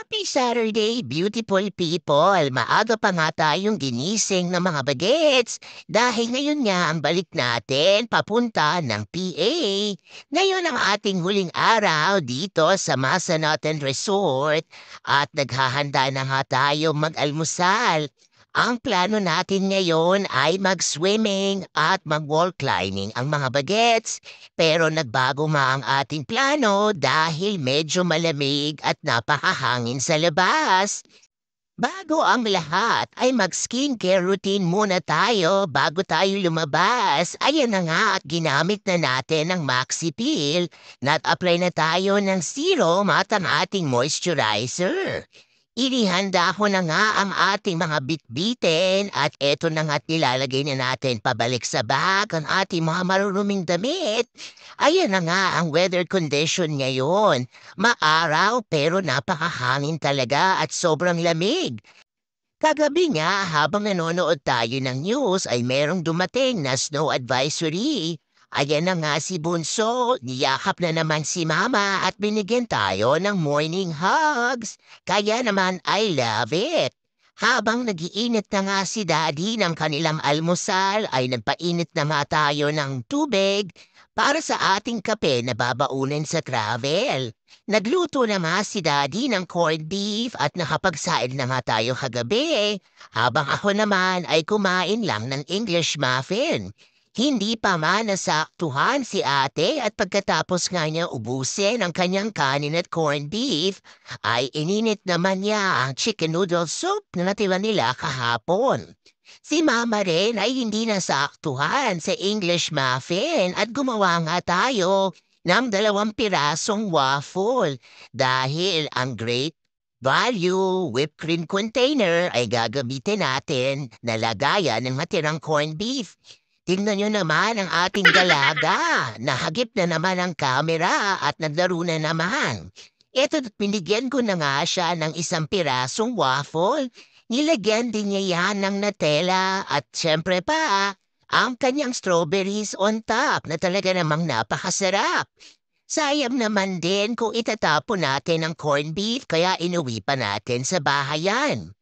Happy Saturday, beautiful people! Maaga pa nga tayong ginising ng mga bagets dahil ngayon nga ang balik natin papunta ng PA. Ngayon ang ating huling araw dito sa Masanauten Resort at naghahanda na nga tayo mag-almusal. Ang plano natin ngayon ay mag-swimming at mag-wall climbing ang mga bagets. Pero nagbago nga ang ating plano dahil medyo malamig at napakahangin sa labas. Bago ang lahat ay mag-skincare routine muna tayo bago tayo lumabas. Ayan na nga at ginamit na natin ang Maxi Peel. Nag-apply na tayo ng serum at ang ating moisturizer. Inihanda ko na nga ang ating mga bitbitin at eto na nga't nilalagay na natin pabalik sa bag ang ating mga maruruming damit. Ayan na nga ang weather condition ngayon. Maaraw pero napakahangin talaga at sobrang lamig. Kagabi nga habang nanonood tayo ng news ay merong dumating na snow advisory. Ayan na nga si Bunso, niyakap na naman si Mama at binigyan tayo ng morning hugs. Kaya naman I love it. Habang nagiinit na nga si Daddy ng kanilang almusal ay nagpainit na nga tayo ng tubig para sa ating kape na babaunin sa travel. Nagluto na nga si Daddy ng corned beef at nakapagsaid na nga tayo kagabi, habang ako naman ay kumain lang ng English muffin. Hindi pa man nasaktuhan si ate at pagkatapos nga niya ubusin ang kanyang kanin at corned beef, ay ininit naman niya ang chicken noodle soup na natira nila kahapon. Si Mama rin ay hindi nasaktuhan sa English muffin at gumawa nga tayo ng 2 pirasong waffle dahil ang great value whipped cream container ay gagamitin natin na lagayan ng matirang corned beef. Tingnan nyo naman ang ating dalaga. Nahagip na naman ang kamera at naglaro na naman. Ito, pinigyan ko na nga siya ng 1 pirasong waffle. Nilagyan din niya yan ng Nutella at syempre pa, ang kanyang strawberries on top na talaga namang napakasarap. Sayang naman din kung itatapon natin ang corned beef kaya inuwi pa natin sa bahayan.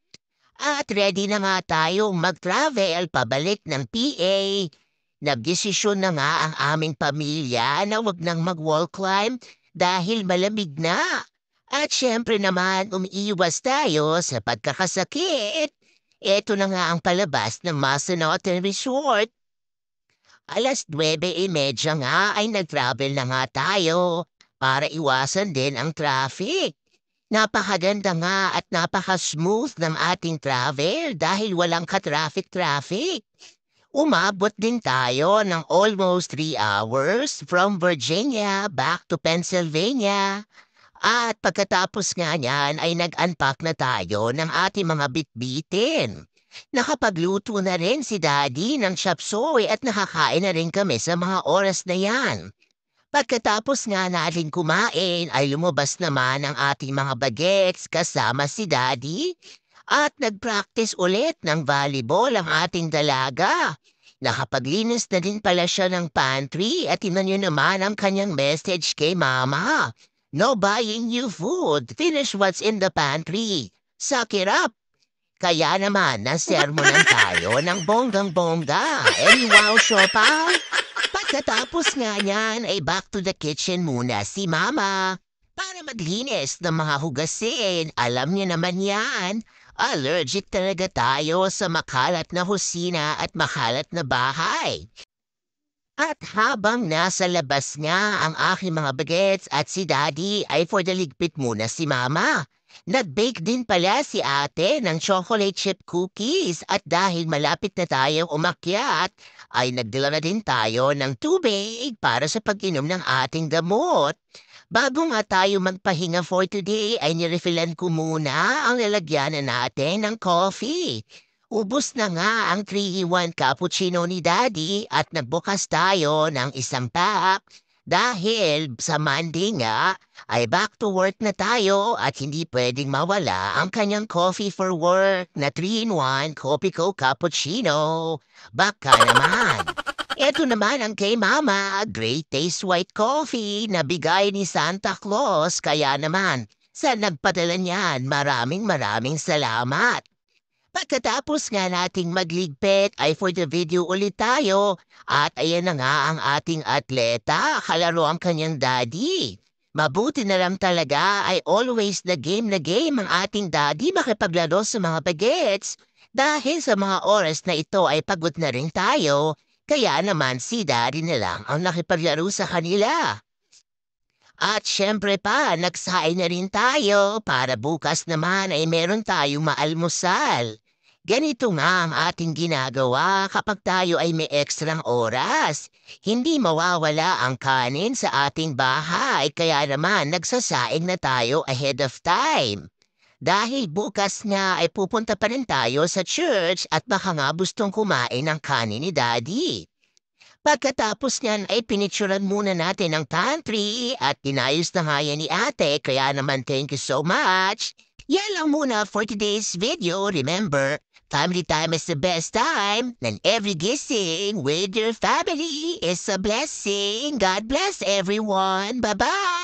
At ready na nga tayong mag-travel pabalik ng PA. Nagdesisyon na nga ang aming pamilya na wag nang mag-wall climb dahil malamig na. At syempre naman umiiwas tayo sa pagkakasakit. Ito na nga ang palabas ng Masanauten Resort. 9:30 nga ay nag-travel na nga tayo para iwasan din ang traffic. Napakaganda nga at napaka-smooth ng ating travel dahil walang ka-traffic-traffic. Umabot din tayo ng almost 3 hours from Virginia back to Pennsylvania. At pagkatapos nga niyan ay nag-unpack na tayo ng ating mga bitbitin. Nakapagluto na rin si Daddy ng chop suey at nakakain na rin kami sa mga oras na yan. Pagkatapos nga natin kumain ay lumabas naman ang ating mga bagets kasama si Daddy at nag-practice ulit ng volleyball ang ating dalaga. Nakapaglinis na din pala siya ng pantry at tingnan niyo naman ang kanyang message kay Mama. No buying new food. Finish what's in the pantry. Suck it up. Kaya naman, nasermonan tayo ng bonggang-bongga. Wow, Shopa! Pagkatapos nga niyan ay back to the kitchen muna si Mama para maglinis ng mga hugasin. Alam niya naman yan. Allergic talaga tayo sa makalat na husina at makalat na bahay. At habang nasa labas nga ang aking mga bagets at si Daddy ay for the ligpit muna si Mama. Nag-bake din pala si ate ng chocolate chip cookies at dahil malapit na tayong umakyat, ay nagdala na din tayo ng tubig para sa pag-inom ng ating gamot. Bago nga tayo magpahinga for today ay nirefillan ko muna ang lalagyanan natin ng coffee. Ubus na nga ang 3-in-1 cappuccino ni Daddy at nagbukas tayo ng 1 pack. Dahil sa Monday nga ay back to work na tayo at hindi pwedeng mawala ang kanyang coffee for work na 3-in-1 Kopiko Cappuccino. Baka naman. Eto naman ang kay Mama, Great Taste White Coffee na bigay ni Santa Claus kaya naman sa nagpadala niyan. Maraming salamat. Pagkatapos nga nating magligpit ay for the video ulit tayo. At ayan na nga ang ating atleta, kalaro ang kanyang daddy. Mabuti na lang talaga ay always na game ang ating daddy makipaglaro sa mga bagets. Dahil sa mga oras na ito ay pagod na rin tayo, kaya naman si daddy na lang ang nakipaglaro sa kanila. At syempre pa, nagsain na rin tayo para bukas naman ay meron tayong maalmusal. Ganito nga ang ating ginagawa kapag tayo ay may ekstrang oras. Hindi mawawala ang kanin sa ating bahay kaya naman nagsasaing na tayo ahead of time. Dahil bukas nga ay pupunta pa rin tayo sa church at baka nga gustong kumain ng kanin ni Daddy. Pagkatapos niyan ay pinicturan muna natin ang pantry at inayos na nga yan ni ate kaya naman thank you so much. Yan lang muna for today's video. Remember, family time is the best time and every gising with your family is a blessing. God bless everyone. Bye-bye!